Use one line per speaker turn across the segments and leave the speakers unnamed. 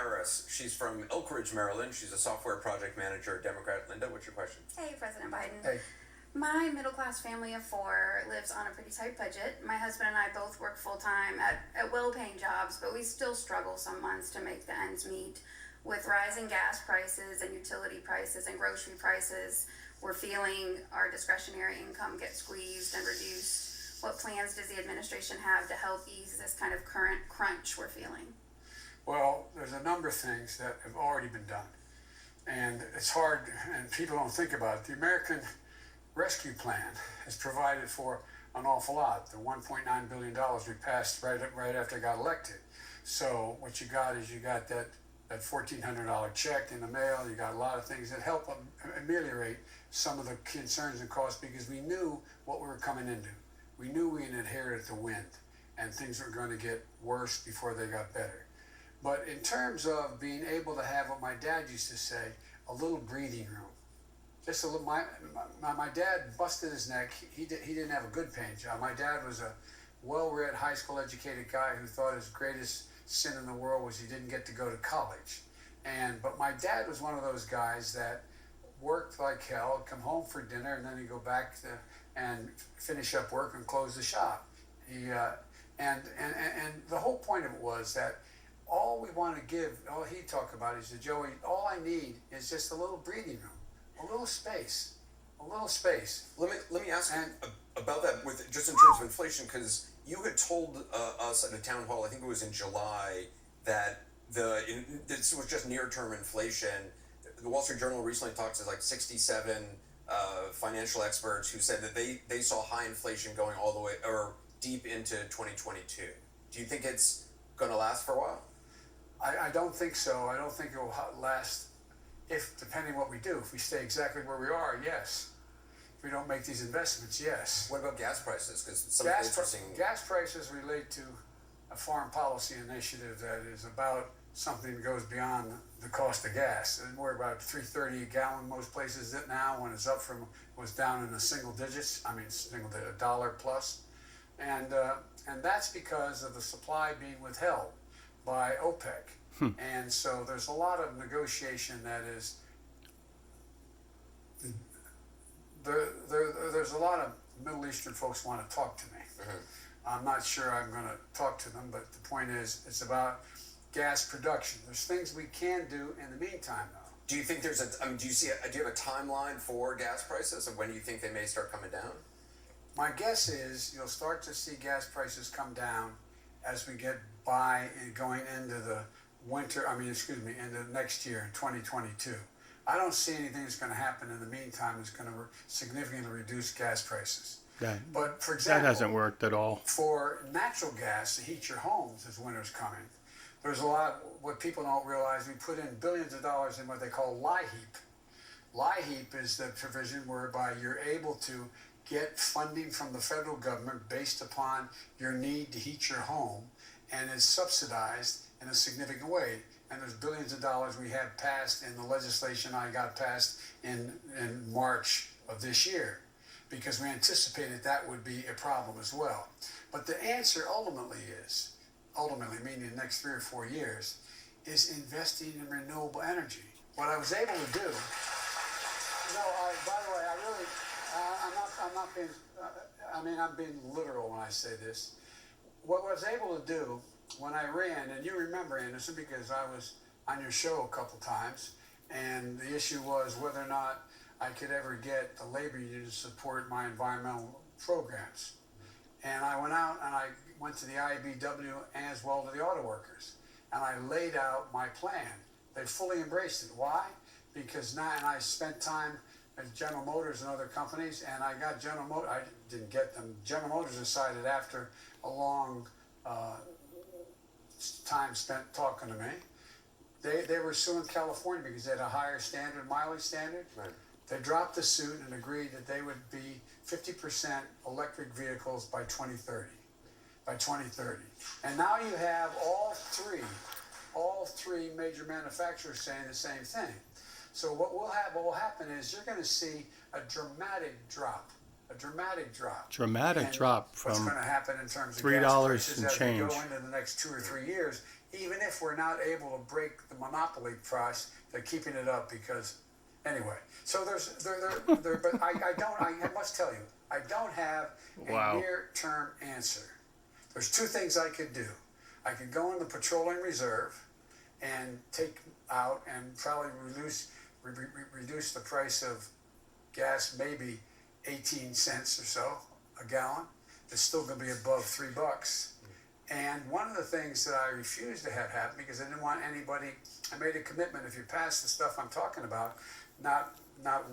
Harris. She's from Elk Ridge, Maryland. She's a software project manager, Democrat. Linda, what's your question?
Hey, President Biden.
Hey.
My middle-class family of 4 lives on a pretty tight budget. My husband and I both work full-time at well-paying jobs, but we still struggle some months to make the ends meet. With rising gas prices and utility prices and grocery prices, we're feeling our discretionary income get squeezed and reduced. What plans does the administration have to help ease this kind of current crunch we're feeling?
Well, there's a number of things that have already been done. And it's hard, and people don't think about it. The American Rescue Plan has provided for an awful lot. The $1.9 billion we passed right after I got elected. So what you got is you got that $1,400 check in the mail. You got a lot of things that help ameliorate some of the concerns and costs, because we knew what we were coming into. We knew we inherited the wind, and things were going to get worse before they got better. But in terms of being able to have what my dad used to say, a little breathing room. Just a little. My dad busted his neck. He didn't have a good paying job. My dad was a well-read, high school educated guy who thought his greatest sin in the world was he didn't get to go to college. But my dad was one of those guys that worked like hell, come home for dinner, and then he'd go back and finish up work and close the shop. And the whole point of it was that all we want to give, all he'd talk about is, Joey, all I need is just a little breathing room, a little space, a little space.
Let me ask you about that, with just in terms of inflation, because you had told us at a town hall, I think it was in July, that this was just near-term inflation. The Wall Street Journal recently talked to like 67 financial experts who said that they saw high inflation going all the way or deep into 2022. Do you think it's going to last for a while?
I don't think so. I don't think it will last, depending what we do. If we stay exactly where we are, yes. If we don't make these investments, yes.
What about gas prices? Because
gas prices relate to a foreign policy initiative that is about something that goes beyond the cost of gas. And we're about $3.30 a gallon most places now, when it's was down in the single digits. I mean, $1 plus. And that's because of the supply being withheld by OPEC. And so there's a lot of negotiation that is, there's a lot of Middle Eastern folks want to talk to me. I'm not sure I'm going to talk to them, but the point is, it's about gas production. There's things we can do in the meantime, though.
Do you think do you have a timeline for gas prices, and when do you think they may start coming down?
My guess is you'll start to see gas prices come down as we get by and going into the into next year, 2022. I don't see anything that's going to happen in the meantime that's going to significantly reduce gas prices. But for example,
that hasn't worked at all.
For natural gas to heat your homes as winter's coming, there's a lot, what people don't realize, we put in billions of dollars in what they call LIHEAP. LIHEAP is the provision whereby you're able to get funding from the federal government based upon your need to heat your home, and is subsidized in a significant way. And there's billions of dollars we have passed in the legislation I got passed in March of this year, because we anticipated that would be a problem as well. But the answer ultimately meaning the next 3 or 4 years, is investing in renewable energy. What I was able to do, by the way, I'm being literal when I say this. What I was able to do when I ran, and you remember, Anderson, because I was on your show a couple times, and the issue was whether or not I could ever get the labor union to support my environmental programs. And I went out and I went to the IBEW as well to the auto workers, and I laid out my plan. They fully embraced it. Why? Because now, and I spent time at General Motors and other companies, and I got General Motors. I didn't get them. General Motors decided after a long time spent talking to me, they were suing California because they had a higher mileage standard.
Right.
They dropped the suit and agreed that they would be 50% electric vehicles by 2030. And now you have all three major manufacturers saying the same thing. So what will happen is you're going to see a dramatic drop.
Dramatic drop from
what's going to happen in terms of
$3
gas prices
and
as
change.
we go into the next 2 or 3 years even if we're not able to break the monopoly price, they're keeping it up because, anyway. So but I must tell you, I don't have a near-term answer. There's two things I could do. I could go in the petroleum reserve and take out and probably reduce the price of gas maybe 18 cents or so a gallon. It's still going to be above $3. And one of the things that I refused to have happen because I didn't want anybody, I made a commitment, if you pass the stuff I'm talking about, not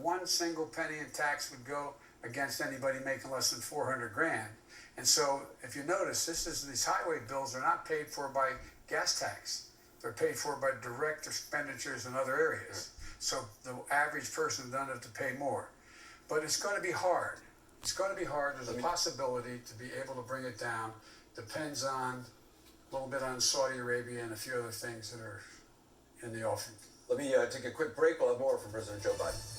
one single penny in tax would go against anybody making less than 400 grand. And so if you notice, these highway bills are not paid for by gas tax. They're paid for by direct expenditures in other areas. So the average person doesn't have to pay more. But it's going to be hard. It's going to be hard. There's a possibility to be able to bring it down. Depends on a little bit on Saudi Arabia and a few other things that are in the offing.
Let me take a quick break. We'll have more from President Joe Biden.